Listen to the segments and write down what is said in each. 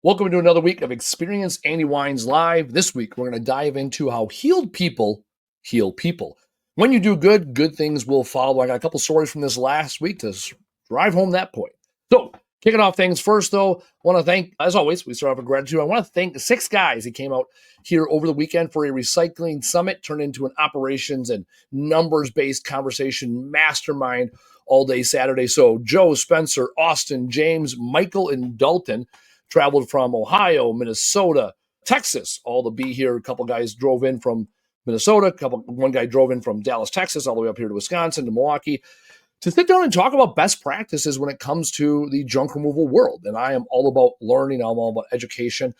Welcome to another week of Experience Andy Wines Live. This week, we're going to dive into how healed people heal people. When you do good, good things will follow. I got a couple stories from this last week to drive home that point. So, kicking off things first, though, I want to thank, as always, we start off with gratitude. I want to thank the 6 guys who came out here over the weekend for a recycling summit, turned into an operations and numbers-based conversation mastermind all day Saturday. So, Joe, Spencer, Austin, James, Michael, and Dalton traveled from Ohio, Minnesota, Texas, all to be here. A couple guys drove in from Minnesota. One guy drove in from Dallas, Texas, all the way up here to Wisconsin, to Milwaukee, to sit down and talk about best practices when it comes to the junk removal world. And I am all about learning. I'm all about education.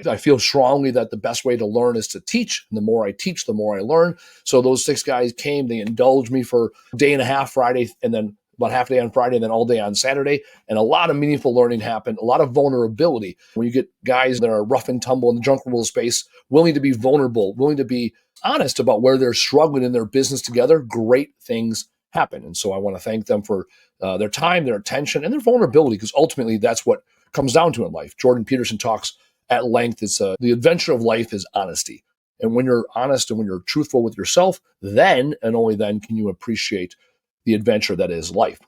I feel strongly that the best way to learn is to teach. And the more I teach, the more I learn. So those 6 guys came. They indulged me for a day and a half Friday, and then about half a day on Friday and then all day on Saturday. And a lot of meaningful learning happened, a lot of vulnerability. When you get guys that are rough and tumble in the junk removal space, willing to be vulnerable, willing to be honest about where they're struggling in their business together, great things happen. And so I want to thank them for their time, their attention, and their vulnerability, because ultimately that's what comes down to in life. Jordan Peterson talks at length. It's the adventure of life is honesty. And when you're honest and when you're truthful with yourself, then and only then can you appreciate the adventure that is life.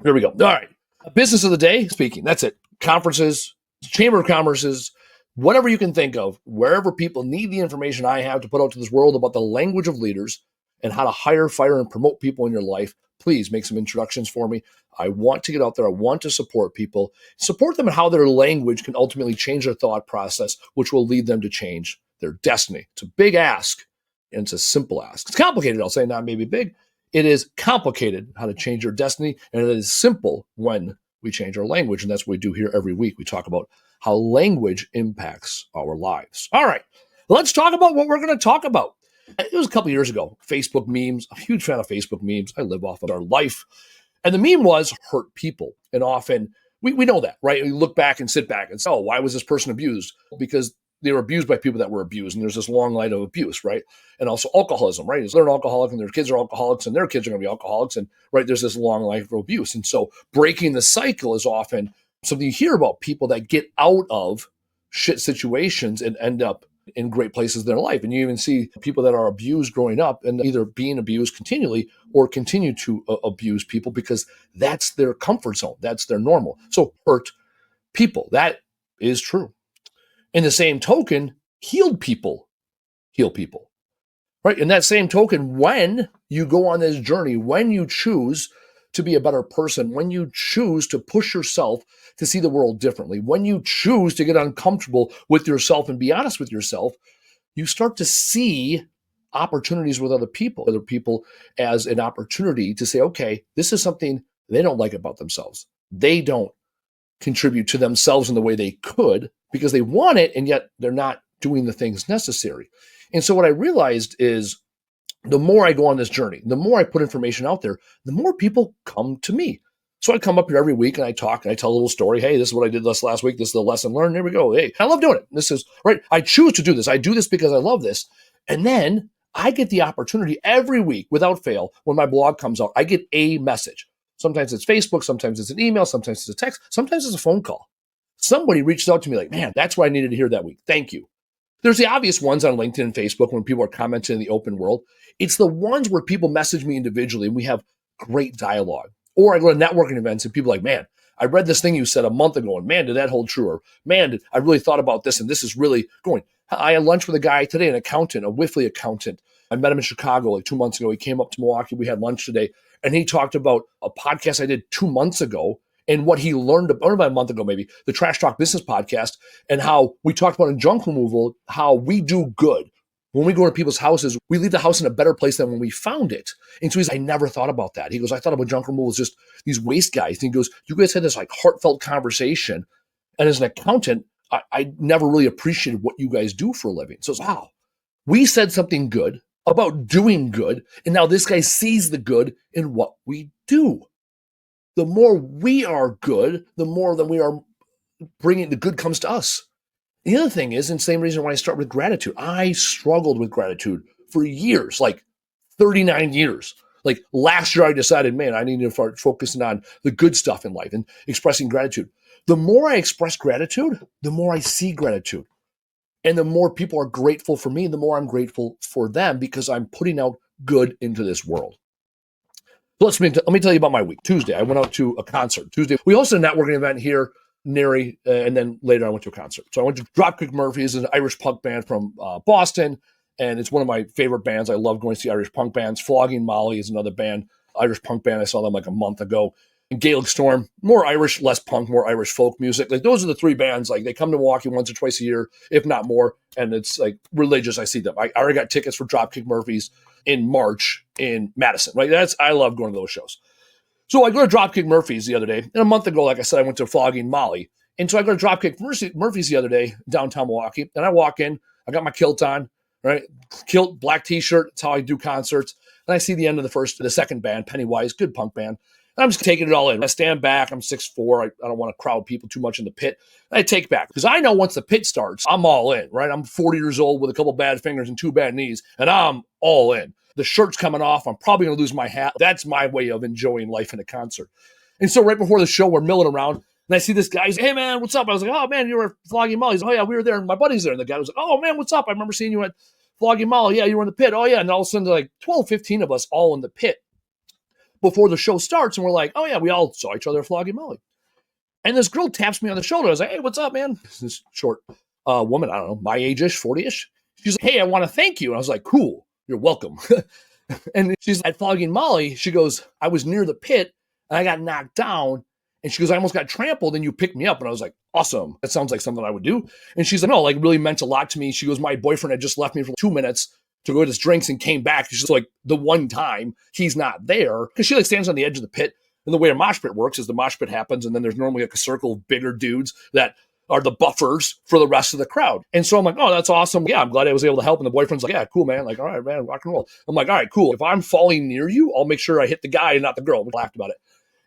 Here we go. All right. Business of the day, speaking. That's it. Conferences, Chamber of Commerce's, whatever you can think of, wherever people need the information I have to put out to this world about the language of leaders and how to hire, fire, and promote people in your life, please make some introductions for me. I want to get out there. I want to support people, support them in how their language can ultimately change their thought process, which will lead them to change their destiny. It's a big ask, and it's a simple ask. It's complicated, I'll say, not maybe big. It is complicated how to change your destiny, and it is simple when we change our language, and that's what we do here every week. We talk about how language impacts our lives. All right, let's talk about what we're going to talk about. It was a couple years ago, Facebook memes. I'm a huge fan of Facebook memes. I live off of our life. And the meme was hurt people. And often, we know that, right? We look back and sit back and say, oh, why was this person abused? Because they were abused by people that were abused. And there's this long line of abuse, right? And also alcoholism, right? They're an alcoholic and their kids are alcoholics and their kids are going to be alcoholics. And right, there's this long life of abuse. And so breaking the cycle is often something you hear about people that get out of shit situations and end up in great places in their life. And you even see people that are abused growing up and either being abused continually or continue to abuse people because that's their comfort zone. That's their normal. So hurt people. That is true. In the same token, healed people heal people, right? In that same token, when you go on this journey, when you choose to be a better person, when you choose to push yourself to see the world differently, when you choose to get uncomfortable with yourself and be honest with yourself, you start to see opportunities with other people as an opportunity to say, okay, this is something they don't like about themselves. They don't contribute to themselves in the way they could because they want it, and yet they're not doing the things necessary. And so what I realized is the more I go on this journey, the more I put information out there, the more people come to me. So I come up here every week and I talk and I tell a little story. Hey, this is what I did last week. This is the lesson learned. Here we go. Hey, I love doing it. This is right. I choose to do this. I do this because I love this. And then I get the opportunity every week without fail. When my blog comes out, I get a message. Sometimes it's Facebook, sometimes it's an email, sometimes it's a text, sometimes it's a phone call. Somebody reaches out to me like, man, that's what I needed to hear that week. Thank you. There's the obvious ones on LinkedIn and Facebook when people are commenting in the open world. It's the ones where people message me individually and we have great dialogue. Or I go to networking events and people are like, man, I read this thing you said a month ago and man, did that hold true? Or man, I really thought about this and this is really going. I had lunch with a guy today, an accountant, a Wifley accountant. I met him in Chicago like 2 months ago. He came up to Milwaukee. We had lunch today. And he talked about a podcast I did 2 months ago and what he learned about a month ago, maybe, the Trash Talk Business podcast, and how we talked about in junk removal, how we do good. When we go to people's houses, we leave the house in a better place than when we found it. And so he's, I never thought about that. He goes, I thought about junk removal as just these waste guys. And he goes, you guys had this like heartfelt conversation. And as an accountant, I never really appreciated what you guys do for a living. So, wow, we said something good about doing good. And now this guy sees the good in what we do. The more we are good, the more that we are bringing the good comes to us. The other thing is, and same reason why I start with gratitude. I struggled with gratitude for years, like 39 years. Like last year, I decided, man, I need to start focusing on the good stuff in life and expressing gratitude. The more I express gratitude, the more I see gratitude. And the more people are grateful for me, the more I'm grateful for them because I'm putting out good into this world. So let me tell you about my week. Tuesday, I went out to a concert. Tuesday, we hosted a networking event here, Neri, and then later I went to a concert. So I went to Dropkick Murphys, an Irish punk band from Boston, and it's one of my favorite bands. I love going to see Irish punk bands. Flogging Molly is another band, Irish punk band. I saw them like a month ago. And Gaelic Storm, more Irish, less punk, more Irish folk music. Like those are the three bands. Like they come to Milwaukee once or twice a year, if not more. And it's like religious. I see them. I already got tickets for Dropkick Murphys in March in Madison. Right, I love going to those shows. So I go to Dropkick Murphys the other day. And a month ago, like I said, I went to Flogging Molly. And so I go to Dropkick Murphys the other day, downtown Milwaukee. And I walk in. I got my kilt on, right? Kilt, black T-shirt. That's how I do concerts. And I see the end of the second band, Pennywise, good punk band. And I'm just taking it all in. I stand back. I'm 6'4". I don't want to crowd people too much in the pit. And I take back because I know once the pit starts, I'm all in, right? I'm 40 years old with a couple bad fingers and 2 bad knees, and I'm all in. The shirt's coming off. I'm probably going to lose my hat. That's my way of enjoying life in a concert. And so right before the show, we're milling around, and I see this guy. He's like, hey, man, what's up? I was like, oh, man, you were Flogging Molly. He's like, oh, yeah, we were there, and my buddy's there. And the guy was like, oh, man, what's up? I remember seeing you at Flogging Molly. Yeah, you were in the pit. Oh, yeah. And all of a sudden, like 12, 15 of us all in the pit before the show starts, and we're like, oh, yeah, we all saw each other at Flogging Molly. And this girl taps me on the shoulder. I was like, hey, what's up, man? This short woman, I don't know, my age-ish, 40-ish. She's like, hey, I want to thank you. And I was like, cool, you're welcome. And she's at Flogging Molly. She goes, I was near the pit, and I got knocked down. And she goes, I almost got trampled, and you picked me up. And I was like, awesome. That sounds like something I would do. And she's like, no, like really meant a lot to me. She goes, my boyfriend had just left me for 2 minutes to go get his drinks and came back. She's like, the one time he's not there. Because she like stands on the edge of the pit. And the way a mosh pit works is the mosh pit happens, and then there's normally like a circle of bigger dudes that are the buffers for the rest of the crowd. And so I'm like, oh, that's awesome. Yeah, I'm glad I was able to help. And the boyfriend's like, yeah, cool, man. Like, all right, man, rock and roll. I'm like, all right, cool. If I'm falling near you, I'll make sure I hit the guy and not the girl. We laughed about it.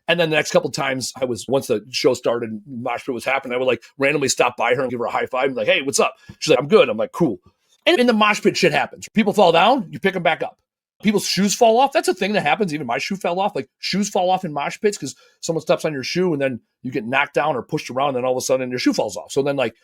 And then the next couple of times once the show started and mosh pit was happening, I would like randomly stop by her and give her a high five and be like, hey, what's up? She's like, I'm good. I'm like, cool. And in the mosh pit, shit happens. People fall down, you pick them back up. People's shoes fall off. That's a thing that happens. Even my shoe fell off. Like shoes fall off in mosh pits because someone steps on your shoe and then you get knocked down or pushed around and then all of a sudden your shoe falls off. So then like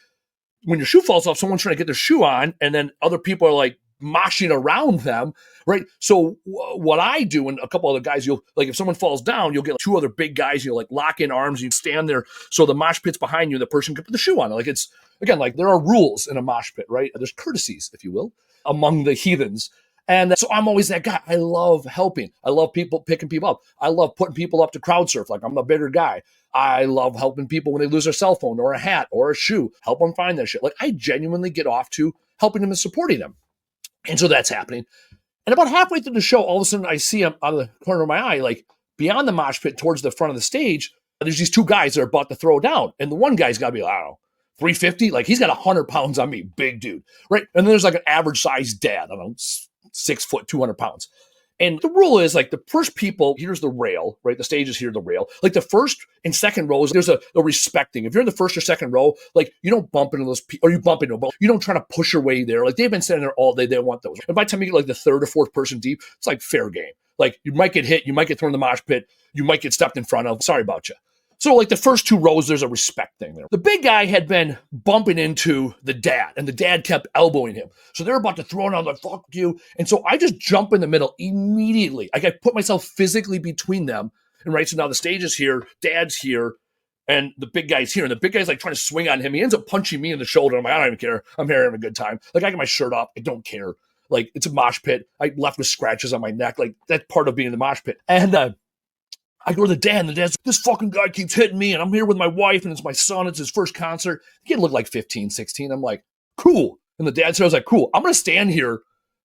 when your shoe falls off, someone's trying to get their shoe on and then other people are like moshing around them, right? So what I do and a couple other guys, you'll like if someone falls down, you'll get like 2 other big guys, you'll like lock in arms, you stand there so the mosh pit's behind you and the person can put the shoe on. Like it's, again, like there are rules in a mosh pit, right? There's courtesies, if you will, among the heathens. And so I'm always that guy. I love helping. I love picking people up. I love putting people up to crowd surf. Like I'm a bigger guy. I love helping people when they lose their cell phone or a hat or a shoe. Help them find that shit. Like I genuinely get off to helping them and supporting them. And so that's happening. And about halfway through the show, all of a sudden I see him out of the corner of my eye, like beyond the mosh pit towards the front of the stage, there's these 2 guys that are about to throw down. And the one guy's got to be, I don't know, 350. Like he's got 100 pounds on me, big dude, right? And then there's like an average sized dad, I don't know, 6 foot, 200 pounds. And the rule is like the first people, here's the rail, right? The stage is here, the rail. Like the first and second rows, there's a respecting. If you're in the first or second row, like you don't bump into those people, or you bump into them, you don't try to push your way there. Like they've been sitting there all day, they don't want those. And by the time you get like the third or fourth person deep, it's like fair game. Like you might get hit, you might get thrown in the mosh pit, you might get stepped in front of. Sorry about you. So like the first 2 rows, there's a respect thing there. The big guy had been bumping into the dad, and the dad kept elbowing him. So they're about to throw it on, like, fuck you. And so I just jump in the middle immediately. Like I put myself physically between them. And right, so now the stage is here, dad's here, and the big guy's here. And the big guy's like trying to swing on him. He ends up punching me in the shoulder. I'm like, I don't even care. I'm here having a good time. Like I got my shirt off. I don't care. Like it's a mosh pit. I left with scratches on my neck. Like that's part of being in the mosh pit. And I go to the dad, and the dad's like, this fucking guy keeps hitting me, and I'm here with my wife, and it's my son, it's his first concert. The kid looked like 15, 16. I'm like, cool. And the dad said, I was like, cool, I'm going to stand here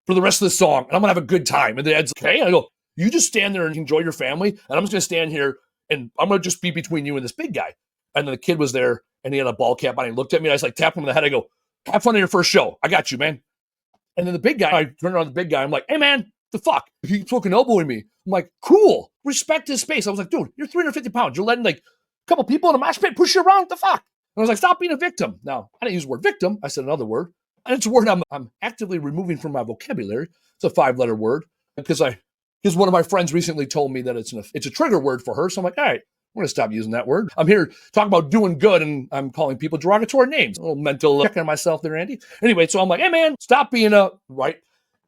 for the rest of the song, and I'm going to have a good time. And the dad's like, okay. And I go, you just stand there and enjoy your family, and I'm just going to stand here, and I'm going to just be between you and this big guy. And then the kid was there, and he had a ball cap on, and he looked at me, and I was like, tap him on the head. I go, have fun on your first show. I got you, man. And then the big guy, I turned around to the big guy, I'm like, hey, man, the fuck? He fucking elbowing me. I'm like, cool. Respect his space. I was like, dude, you're 350 pounds. You're letting like a couple people in a mosh pit push you around. What the fuck? And I was like, stop being a victim. Now, I didn't use the word victim. I said another word. And it's a word I'm actively removing from my vocabulary. It's a 5-letter word because one of my friends recently told me that it's a trigger word for her. So I'm like, all right, We're going to stop using that word. I'm here talking about doing good, and I'm calling people derogatory names. A little mental checking on myself there, Andy. Anyway, so I'm like, hey, man, stop being a,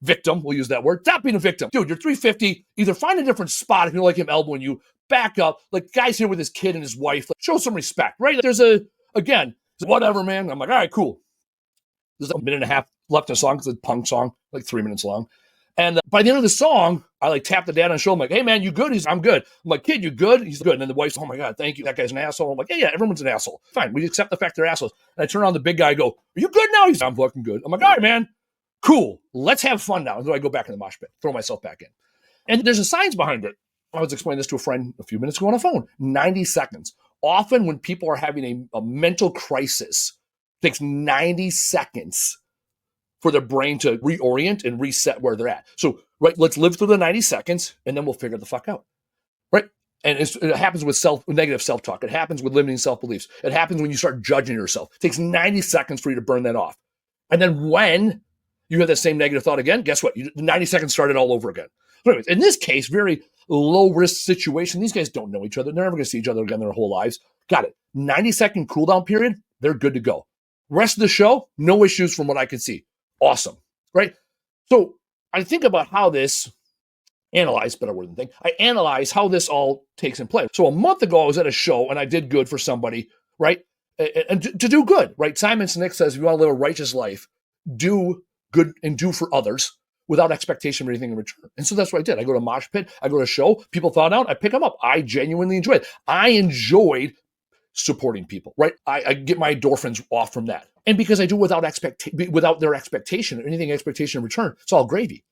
victim. We'll use that word. Stop being a victim. Dude, you're 350. Either find a different spot if you don't like him elbowing you. Back up. Like, guy's here with his kid and his wife. Like, show some respect, right? There's again, whatever, man. I'm like, all right, cool. There's a minute and a half left in the song because it's a punk song, like 3 minutes long. And by the end of the song, I like tap the dad on the shoulder. I'm like, hey, man, you good? I'm good. I'm like, kid, you good? He's good. And then the wife's, oh, my God, thank you. That guy's an asshole. I'm like, yeah, everyone's an asshole. Fine. We accept the fact they're assholes. And I turn around the big guy and go, are you good now? I'm fucking good. I'm like, all right, man, cool. Let's have fun now. And then I go back in the mosh pit, throw myself back in. And there's a science behind it. I was explaining this to a friend a few minutes ago on the phone. 90 seconds. Often when people are having a mental crisis, it takes 90 seconds for their brain to reorient and reset where they're at. So, let's live through the 90 seconds, and then we'll figure the fuck out, right? And it happens with negative self-talk. It happens with limiting self-beliefs. It happens when you start judging yourself. It takes 90 seconds for you to burn that off. And then when you have that same negative thought again, guess what? 90 seconds started all over again. So anyways, in this case, very low-risk situation. These guys don't know each other. They're never going to see each other again their whole lives. Got it. 90-second cooldown period, they're good to go. Rest of the show, no issues from what I can see. Awesome, right? So I think about how this, analyze, better word than think, I analyze how this all takes in play. So a month ago, I was at a show and I did good for somebody, right? And to do good, right? Simon Sinek says, if you want to live a righteous life, do good and do for others without expectation of anything in return. And so that's what I did. I go to mosh pit, I go to a show, people thaw out, I pick them up. I genuinely enjoyed it. I enjoyed supporting people, right? I get my endorphins off from that. And because I do without their expectation or anything expectation in return, it's all gravy.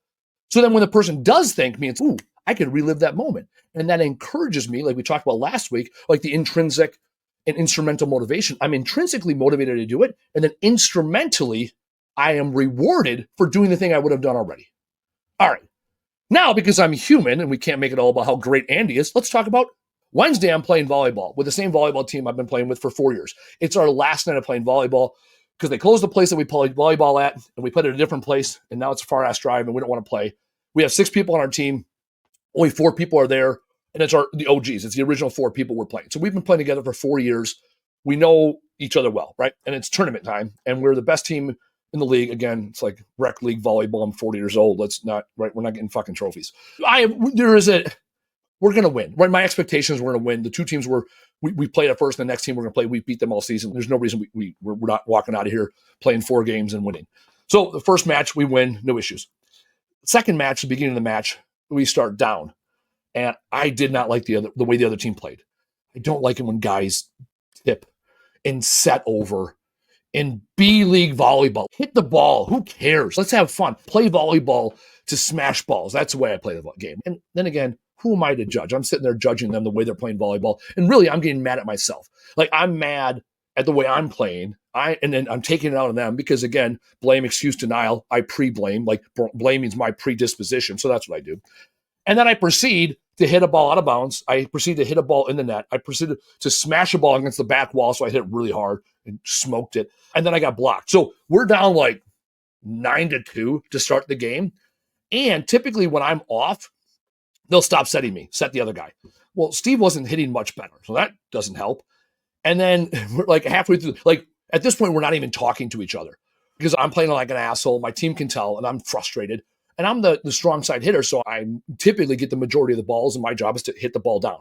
So then when the person does thank me, it's, ooh, I could relive that moment. And that encourages me, like we talked about last week, like the intrinsic and instrumental motivation. I'm intrinsically motivated to do it. And then instrumentally, I am rewarded for doing the thing I would have done already. All right. Now, because I'm human and we can't make it all about how great Andy is, let's talk about Wednesday. I'm playing volleyball with the same volleyball team I've been playing with for 4 years. It's our last night of playing volleyball because they closed the place that we played volleyball at and we played at a different place. And now it's a far ass drive and we don't want to play. We have 6 people on our team. Only 4 people are there. And it's the OGs. It's the original 4 people we're playing. So we've been playing together for 4 years. We know each other well, right? And it's tournament time. And we're the best team in the league. Again, it's like rec league volleyball. I'm 40 years old. Let's not, right? We're not getting fucking trophies. We're going to win, right? My expectations we're going to win. The 2 teams we played at first, and the next team we're going to play, we beat them all season. There's no reason we're not walking out of here playing 4 games and winning. So the first match, we win, no issues. Second match, the beginning of the match, we start down. And I did not like the way the other team played. I don't like it when guys tip and set over in B-League volleyball. Hit the ball. Who cares? Let's have fun. Play volleyball to smash balls. That's the way I play the game. And then again, who am I to judge? I'm sitting there judging them the way they're playing volleyball. And really, I'm getting mad at myself. Like, I'm mad at the way I'm playing. And then I'm taking it out on them because, again, blame, excuse, denial. I pre-blame. Like, blame means my predisposition. So that's what I do. And then I proceed to hit a ball out of bounds. I proceed to hit a ball in the net. I proceeded to smash a ball against the back wall. So I hit it really hard and smoked it. And then I got blocked. So we're down like 9-2 to start the game. And typically when I'm off, they'll stop setting me, set the other guy. Well, Steve wasn't hitting much better. So that doesn't help. And then we're like halfway through, like at this point, we're not even talking to each other because I'm playing like an asshole. My team can tell and I'm frustrated. And I'm the strong side hitter, so I typically get the majority of the balls, and my job is to hit the ball down.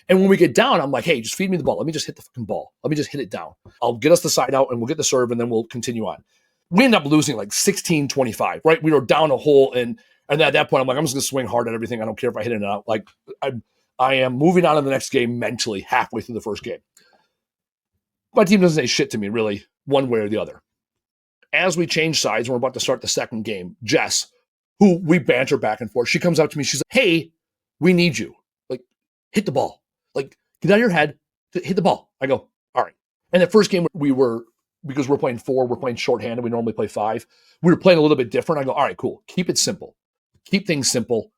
And when we get down, I'm like, hey, just feed me the ball. Let me just hit the fucking ball. Let me just hit it down. I'll get us the side out, and we'll get the serve, and then we'll continue on. We end up losing like 16-25, right? We were down a hole, and at that point, I'm like, I'm just going to swing hard at everything. I don't care if I hit it out. Like, I am moving on to the next game mentally halfway through the first game. My team doesn't say shit to me, really, one way or the other. As we change sides, we're about to start the second game, Jess, who we banter back and forth. She comes up to me. She's like, hey, we need you. Like, hit the ball. Like, get out of your head. Hit the ball. I go, all right. And the first game because we're playing 4, we're playing shorthanded. We normally play 5. We were playing a little bit different. I go, all right, cool. Keep it simple. Keep things simple.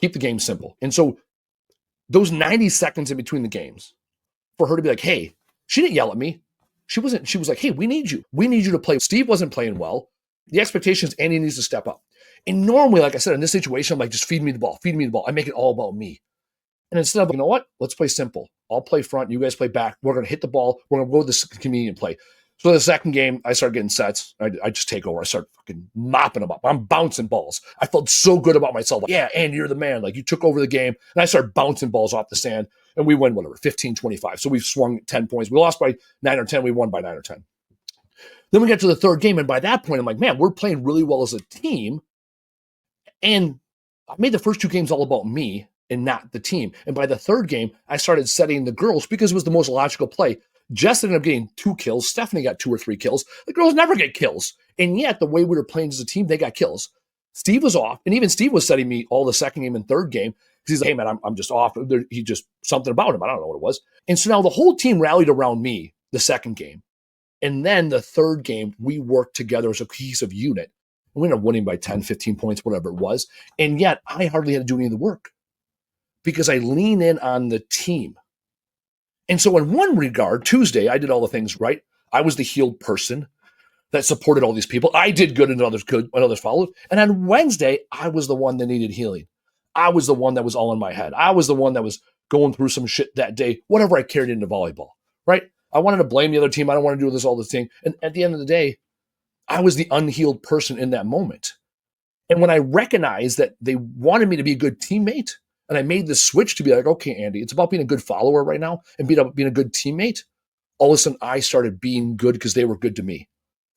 Keep the game simple. And so those 90 seconds in between the games, for her to be like, hey, she didn't yell at me. She was like, hey, we need you. We need you to play. Steve wasn't playing well. The expectation is Andy needs to step up. And normally, like I said, in this situation, I'm like, just feed me the ball. I make it all about me. And instead of, you know what, let's play simple. I'll play front, you guys play back. We're going to hit the ball. We're going to go with this convenient play. So the second game, I started getting sets. I just take over. I start fucking mopping them up. I'm bouncing balls. I felt so good about myself. Like, yeah, Andy, you're the man. Like, you took over the game. And I started bouncing balls off the stand. And we win, whatever, 15-25. So we've swung 10 points. We lost by 9 or 10. We won by 9 or 10. Then we get to the third game. And by that point, I'm like, man, we're playing really well as a team. And I made the first 2 games all about me and not the team. And by the third game, I started setting the girls because it was the most logical play. Jess ended up getting 2 kills. Stephanie got 2 or 3 kills. The girls never get kills. And yet, the way we were playing as a team, they got kills. Steve was off. And even Steve was setting me all the second game and third game. Because he's like, hey, man, I'm just off. He just, something about him. I don't know what it was. And so now the whole team rallied around me the second game. And then the third game, we worked together as a cohesive unit. And we ended up winning by 10, 15 points, whatever it was. And yet, I hardly had to do any of the work because I lean in on the team. And so in one regard, Tuesday, I did all the things right. I was the healed person that supported all these people. I did good and others followed. And on Wednesday, I was the one that needed healing. I was the one that was all in my head. I was the one that was going through some shit that day, whatever I carried into volleyball, right? I wanted to blame the other team. I don't want to do this all the thing. And at the end of the day, I was the unhealed person in that moment. And when I recognized that they wanted me to be a good teammate, and I made the switch to be like, okay, Andy, it's about being a good follower right now and being a good teammate. All of a sudden, I started being good because they were good to me.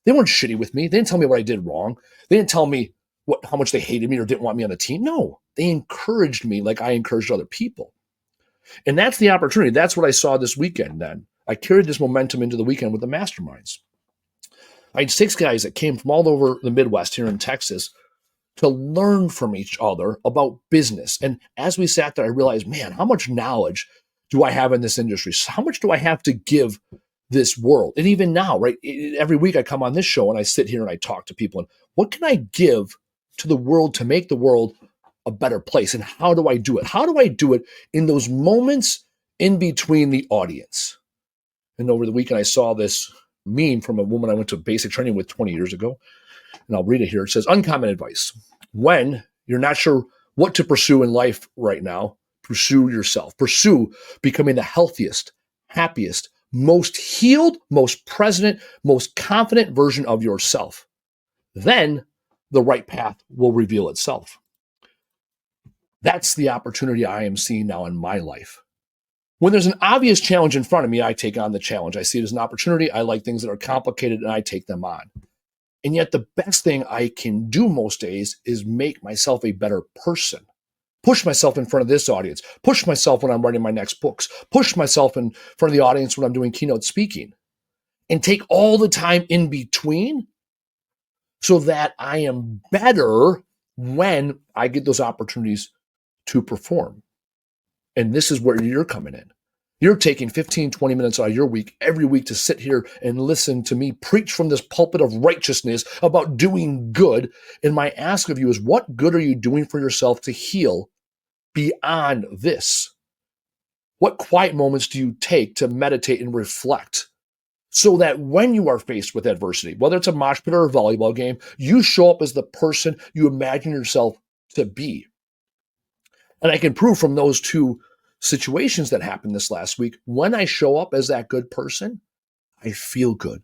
They weren't shitty with me. They didn't tell me what I did wrong. They didn't tell me how much they hated me or didn't want me on the team. No, they encouraged me like I encouraged other people. And that's the opportunity. That's what I saw this weekend then. I carried this momentum into the weekend with the masterminds. I had 6 guys that came from all over the Midwest here in Texas to learn from each other about business. And as we sat there, I realized, man, how much knowledge do I have in this industry? How much do I have to give this world? And even now, right, every week I come on this show and I sit here and I talk to people. And what can I give to the world to make the world a better place? And how do I do it? How do I do it in those moments in between the audience? And over the weekend, I saw this meme from a woman I went to basic training with 20 years ago. And I'll read it here. It says, uncommon advice. When you're not sure what to pursue in life right now, pursue yourself. Pursue becoming the healthiest, happiest, most healed, most present, most confident version of yourself. Then the right path will reveal itself. That's the opportunity I am seeing now in my life. When there's an obvious challenge in front of me, I take on the challenge. I see it as an opportunity. I like things that are complicated and I take them on. And yet the best thing I can do most days is make myself a better person. Push myself in front of this audience. Push myself when I'm writing my next books. Push myself in front of the audience when I'm doing keynote speaking. And take all the time in between so that I am better when I get those opportunities to perform. And this is where you're coming in. You're taking 15, 20 minutes out of your week every week to sit here and listen to me preach from this pulpit of righteousness about doing good. And my ask of you is, what good are you doing for yourself to heal beyond this? What quiet moments do you take to meditate and reflect so that when you are faced with adversity, whether it's a mosh pit or a volleyball game, you show up as the person you imagine yourself to be? And I can prove from those 2 situations that happened this last week, when I show up as that good person, I feel good.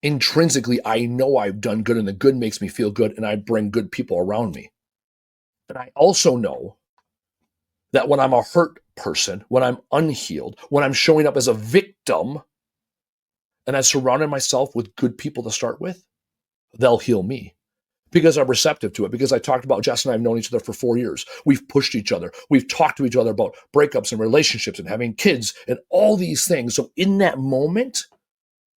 Intrinsically, I know I've done good and the good makes me feel good and I bring good people around me. And I also know that when I'm a hurt person, when I'm unhealed, when I'm showing up as a victim and I've surrounded myself with good people to start with, they'll heal me. Because I'm receptive to it, because I talked about Jess and I have known each other for 4 years. We've pushed each other. We've talked to each other about breakups and relationships and having kids and all these things. So in that moment,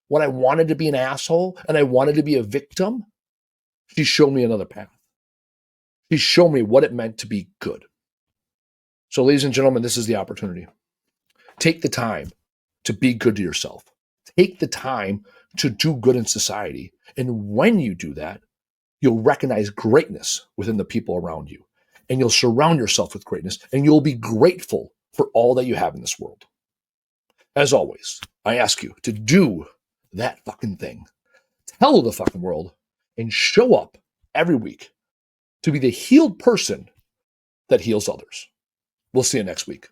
when I wanted to be an asshole and I wanted to be a victim, she showed me another path. She showed me what it meant to be good. So ladies and gentlemen, this is the opportunity. Take the time to be good to yourself. Take the time to do good in society. And when you do that, you'll recognize greatness within the people around you, and you'll surround yourself with greatness, and you'll be grateful for all that you have in this world. As always, I ask you to do that fucking thing. Tell the fucking world and show up every week to be the healed person that heals others. We'll see you next week.